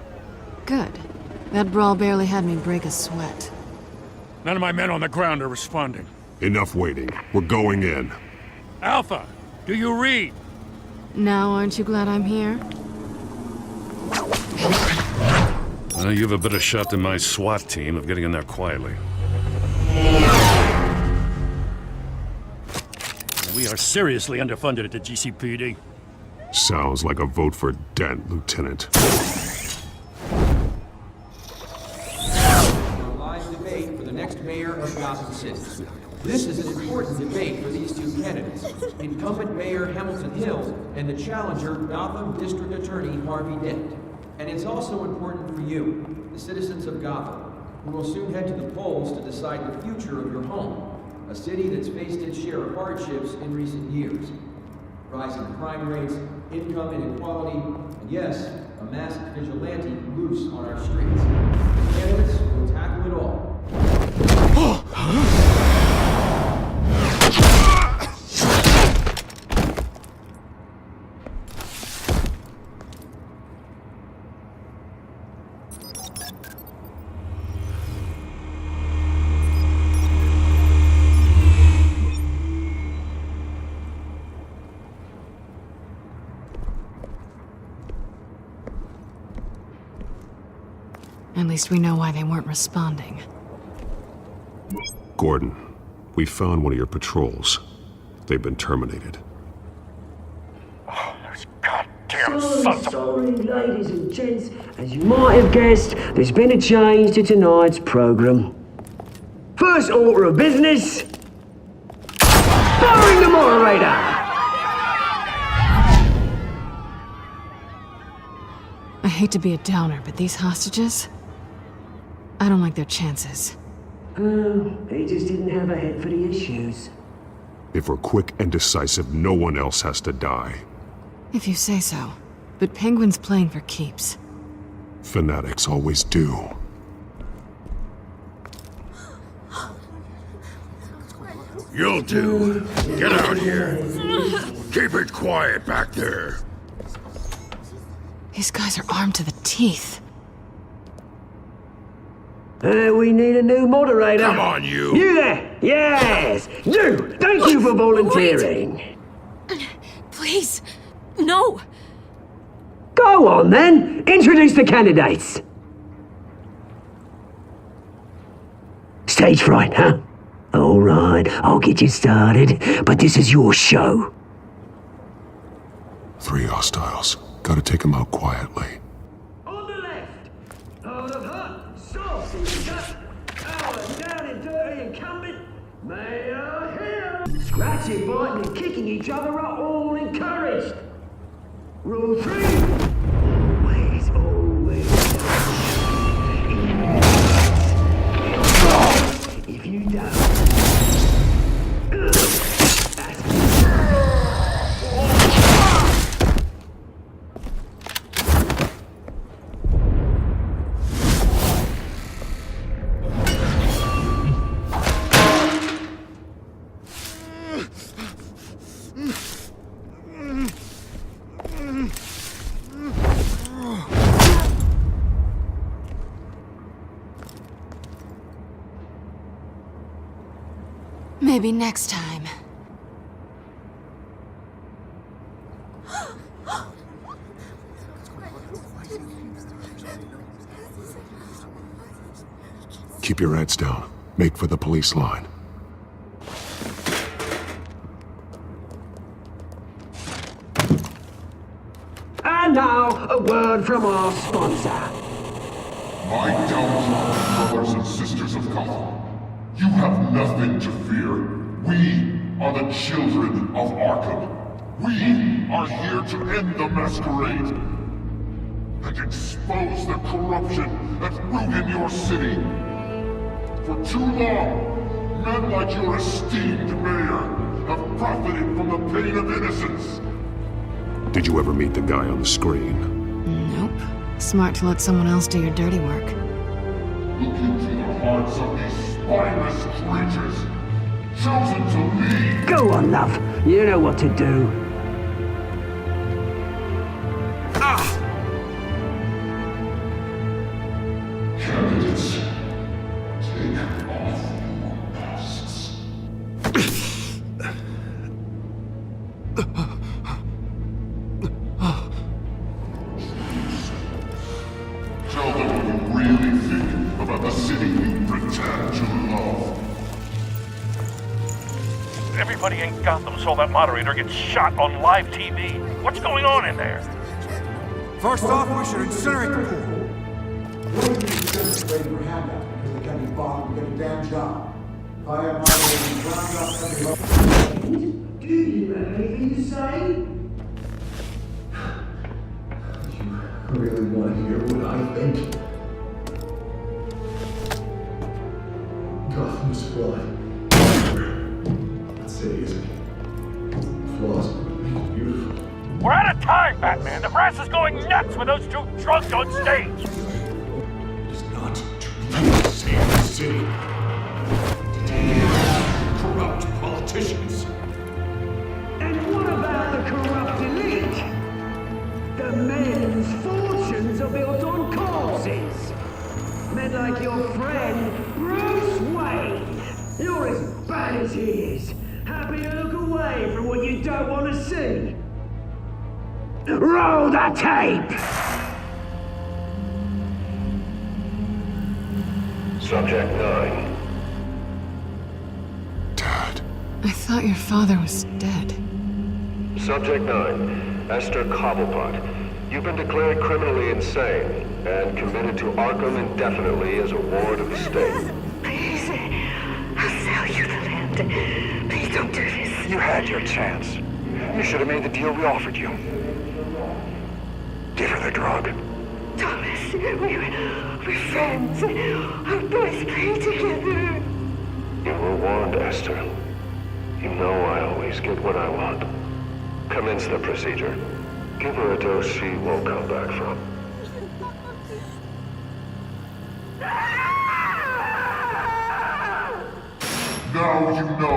Good. That brawl barely had me break a sweat. None of my men on the ground are responding. Enough waiting. We're going in. Alpha, do you read? Now aren't you glad I'm here? Well, you have a better shot than my SWAT team of getting in there quietly. We are seriously underfunded at the GCPD. Sounds like a vote for Dent, Lieutenant. Live debate for the next mayor of Gotham City. This is an important debate for these two candidates, incumbent Mayor Hamilton Hill and the challenger Gotham District Attorney Harvey Dent. And it's also important for you, the citizens of Gotham, who will soon head to the polls to decide the future of your home, a city that's faced its share of hardships in recent years. Rising crime rates, income inequality, and yes, a masked vigilante loose on our streets. The candidates will tackle it all. At least we know why they weren't responding. Gordon, we found one of your patrols. They've been terminated. Oh, those goddamn sons of... Sorry, ladies and gents. As you might have guessed, there's been a change to tonight's program. First order of business... firing the moderator! I hate to be a downer, but these hostages... I don't like their chances. They just didn't have a head for the issues. If we're quick and decisive, no one else has to die. If you say so. But Penguin's playing for keeps. Fanatics always do. You'll do. Get out here. Keep it quiet back there. These guys are armed to the teeth. We need a new moderator. Come on, you. You there! Yes! You! Thank you for volunteering. Wait. Please. No. Go on, then. Introduce the candidates. Stage fright, huh? All right, I'll get you started, but this is your show. 3 hostiles. Gotta take them out quietly. On the left, out of hot, saucy cut, our down and dirty incumbent, Mayor Hill. Scratching, biting, and kicking each other are all encouraged. Rule 3, always, always. If you don't, Maybe next time. Keep your heads down. Make for the police line. And now, a word from our sponsor. My downtrodden brothers and sisters of Gotham, you have nothing to fear. We are the children of Arkham. We are here to end the masquerade and expose the corruption that's ruined your city. For too long, men like your esteemed mayor have profited from the pain of innocence. Did you ever meet the guy on the screen? Nope. Smart to let someone else do your dirty work. Look into the hearts of these spineless creatures, chosen to lead. Go on, love. You know what to do. Candidates, take off your masks. Tell them what you really think about the city you pretend to love. Everybody in Gotham saw that moderator get shot on live TV. What's going on in there? First off, we should incinerate the pool. Waiting for handouts because they can't be bought and get a damn job. If I have my way round up every... Do you have anything to say? You really want to hear what I think? Gotham's flawed. That city is flaws make it beautiful. We're out of time, Batman. The press is going nuts with those two drunks on stage. Save the city. Corrupt politicians. And what about the corrupt elite? The men whose fortunes are built on corpses. Men like your friend, Bruce Wayne. You're as bad as he is. Happy to look away from what you don't want to see. Roll the tape! Subject 9. I thought your father was dead. Subject 9. Esther Cobblepot. You've been declared criminally insane and committed to Arkham indefinitely as a ward of the state. Please, I'll sell you the land. Please don't do this. You had your chance. You should have made the deal we offered you. Give her the drug. Thomas, we're friends. Our boys play together. You were warned, Esther. You know I always get what I want. Commence the procedure. Give her a dose she won't come back from. Now you know.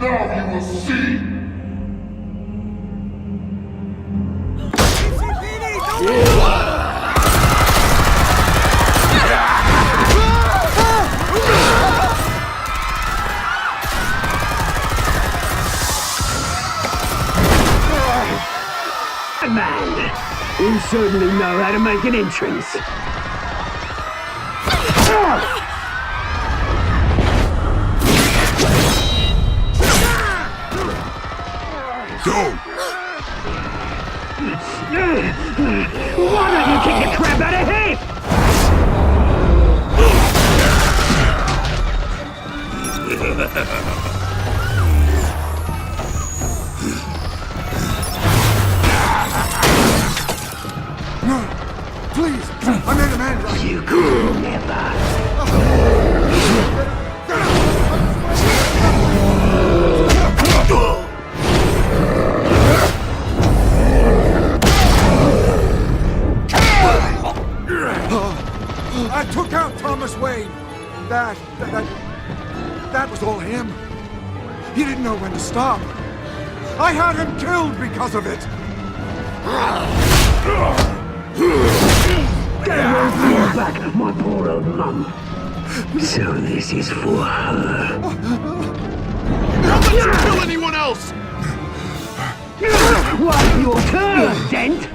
Now you will see. Man, you certainly know how to make an entrance. Go! Why don't you kick the crap out of him? No! Please! I made a man! You could never! I took out Thomas Wayne. That was all him. He didn't know when to stop. I had him killed because of it. Get away from your back, my poor old mum. So this is for her. Don't let you kill anyone else! What's your turn, Dent?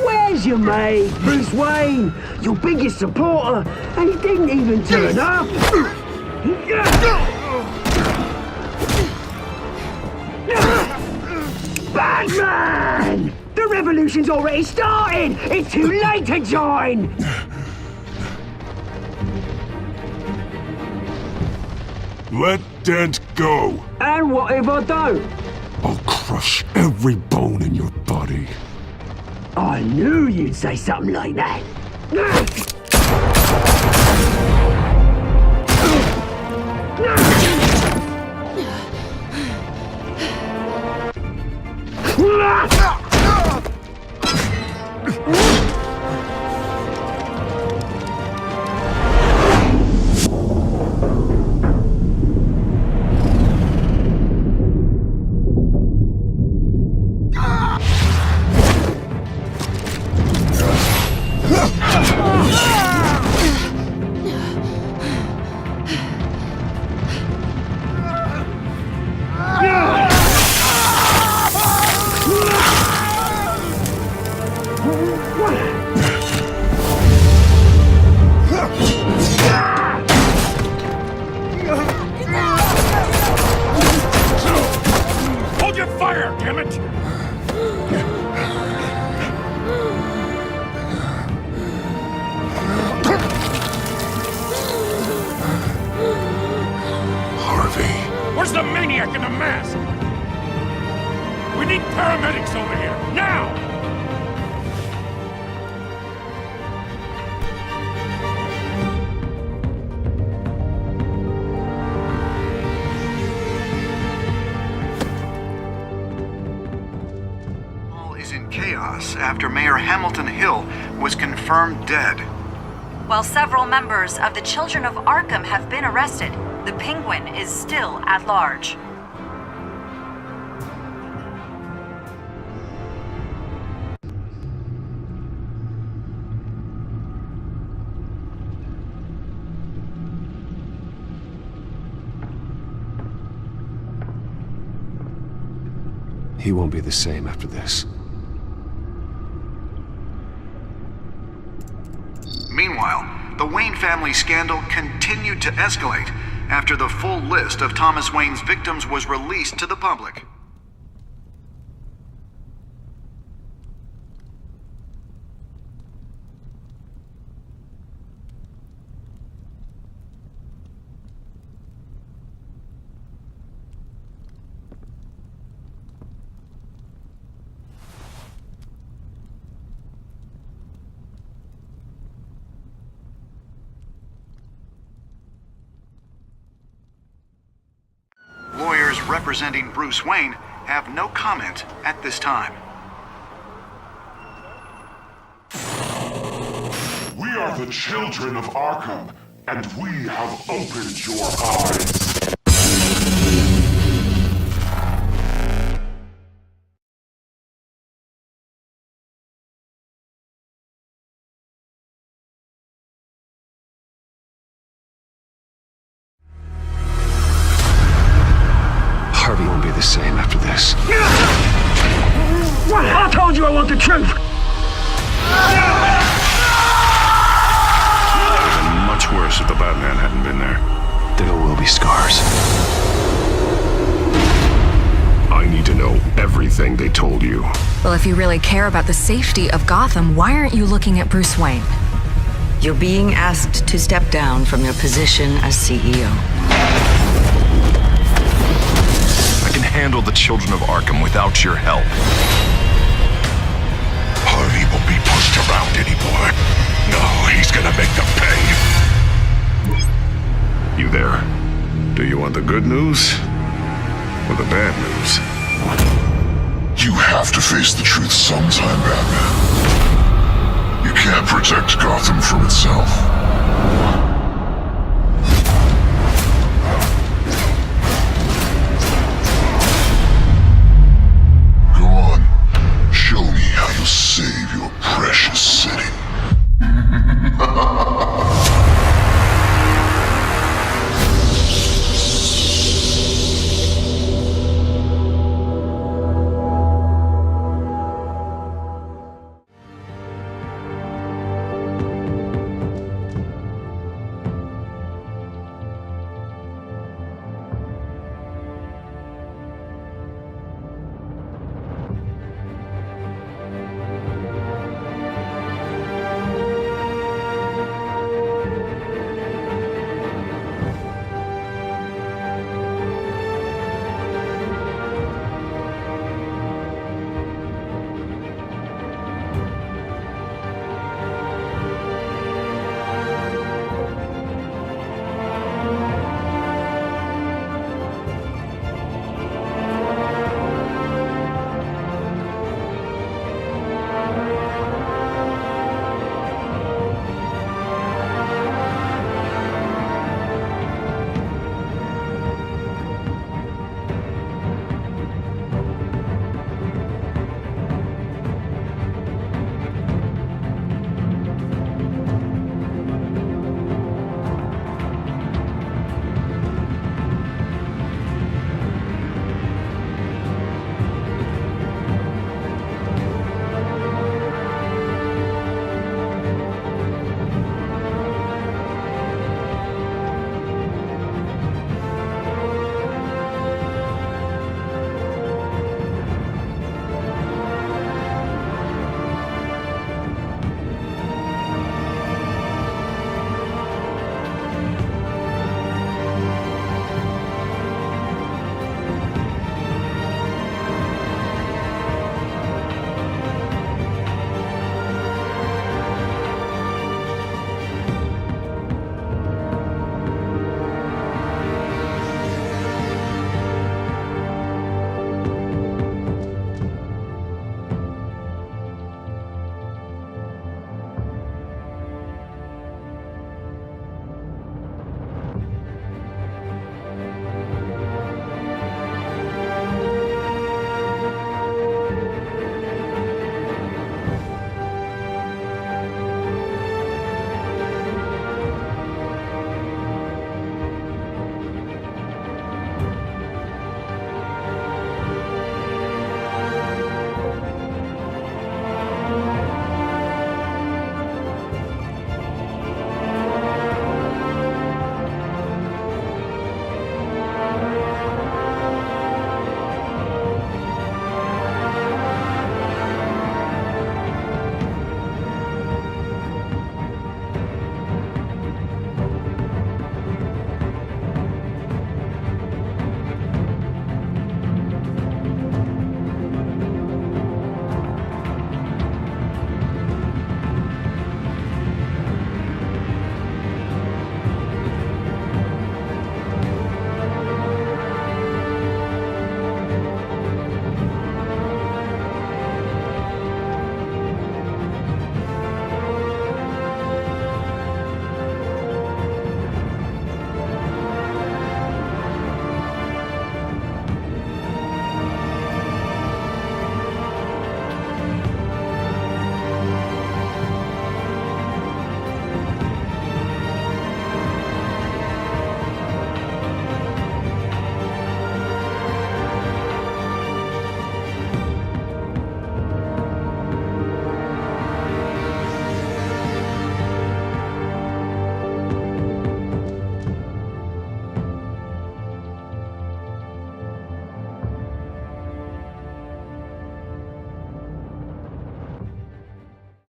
Where's your mate, Bruce Wayne? Your biggest supporter, and he didn't even turn up. Batman! The revolution's already started! It's too late to join! Let Dent go. And what if I don't? I'll crush every bone in your body. I knew you'd say something like that. Hold your fire, damn it! Harvey. Where's the maniac in the mask? We need paramedics over here, now! All is in chaos after Mayor Hamilton Hill was confirmed dead. While several members of the Children of Arkham have been arrested, the Penguin is still at large. He won't be the same after this. Meanwhile, the Wayne family scandal continued to escalate after the full list of Thomas Wayne's victims was released to the public. Lawyers representing Bruce Wayne have no comment at this time. We are the children of Arkham, and we have opened your eyes. Harvey won't be the same after this. I told you I want the truth! It would have been much worse if the Batman hadn't been there. There will be scars. I need to know everything they told you. Well, if you really care about the safety of Gotham, why aren't you looking at Bruce Wayne? You're being asked to step down from your position as CEO. I can handle the children of Arkham without your help. Harvey won't be pushed around anymore. No, he's gonna make them pay. You there? Do you want the good news or the bad news? You have to face the truth sometime, Batman. You can't protect Gotham from itself. What?